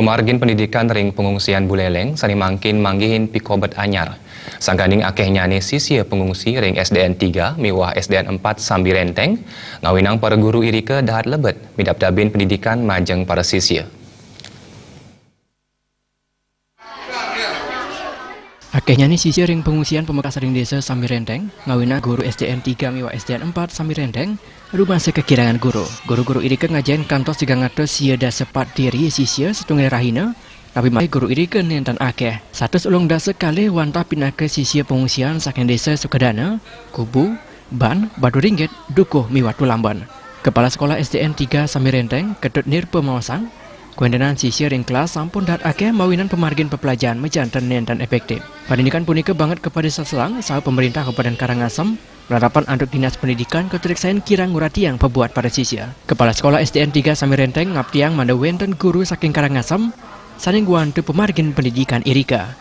Pemargin pendidikan ring pengungsian Buleleng sani mangkin manggihin pikobet anyar. Sangganing akeh nyane sisia pengungsi ring SDN 3 miwah SDN 4 sambi renteng ngawinang para guru irike dahat lebet midap-dabin pendidikan majeng para sisia. Akehnya nih sisi ring pengungsian Pemekas ring desa Sambi Renteng, ngawina guru SDN 3 miwa SDN 4 Sambi Renteng, rumah sekekirangan guru. Guru-guru irike ngajain kantos 300 siada sepat diri sisia setunggal rahina, tapi mai guru irike nentan akeh. Satu ulung dasa kali wantah pindah ke sisia pengungsian saking desa Sukadana, Kubu, Ban, Batu Ringgit, Dukuh miwa Tulamban. Kepala Sekolah SDN 3 Sambi Renteng, Ketut Nir Pemawasan, kuendenan sisi ring kelas sampun dat akeh mawinan pemargin pepelajaran mejanten dan efektif. Pendidikan punika banget kepada seselang saha pemerintah Kabupaten Karangasem berharapan anduk Dinas Pendidikan keteriksain kirang nguratiang pebuat pada sisia. Kepala Sekolah SDN 3 Sambi Renteng ngaptiang manda wenten guru saking Karangasem saning guantu pemargin pendidikan irika.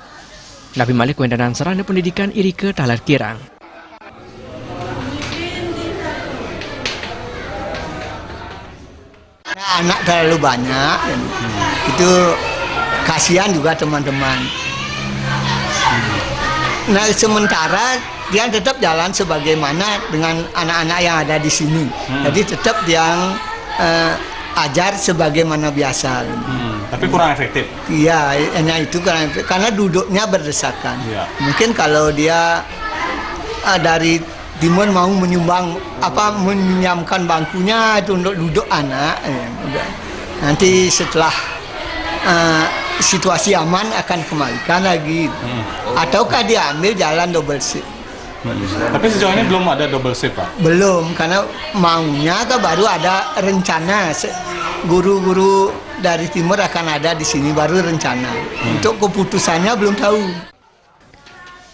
Nabi Malik kuendenan sarana pendidikan irika talar kirang. Anak terlalu banyak, itu kasihan juga teman-teman. Nah sementara dia tetap jalan sebagaimana dengan anak-anak yang ada di sini. Jadi tetap yang ajar sebagaimana biasa. Tapi kurang efektif. Iya, hanya itu karena duduknya berdesakan. Ya. Mungkin kalau dia dari Timur mau menyumbang menyiapkan bangkunya itu untuk duduk anak, nanti setelah situasi aman akan kembalikan lagi, ataukah dia ambil jalan double shift. Tapi sejauh ini belum ada double shift, Pak? Belum, karena maunya baru ada rencana guru-guru dari timur akan ada di sini baru rencana. Untuk keputusannya belum tahu.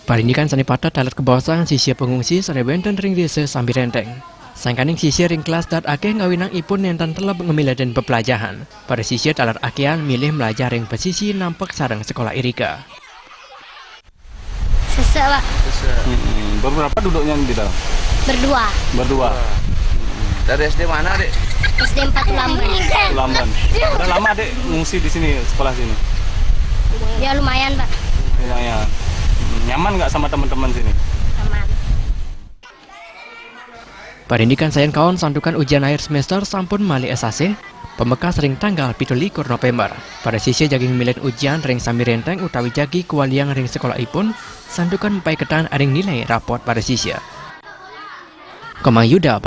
Parindikan sanipata talat kebawasan sisia pengungsi sarebenten ring desa Sambi Renteng. Sangkaning sisia ring kelas dat akeh ngawinang ipun nentan telah ngemiladen pepelajaran. Pada sisia talat akean milih belajar ring pesisi nampak sarang sekolah irika. Sesek, Pak. Berberapa duduknya di dalam? Berdua. Dari SD mana, Dek? SD 4 Tulamban. Tulamban. Udah lama, Dek, ngungsi di sini, sekolah sini? Ya lumayan, Pak. Lumayan. Nyaman nggak sama teman-teman sini? Aman. Parindikan sayan kawan santukan ujian akhir semester sampun mali SAC, Pemekas ring tanggal 17 November. Pada sisi jaging milen ujian ring Sambi Renteng utawi jagi kualiang ring sekolah ipun, santukan empai ketan aring nilai raport pada sisi. Komang Yuda,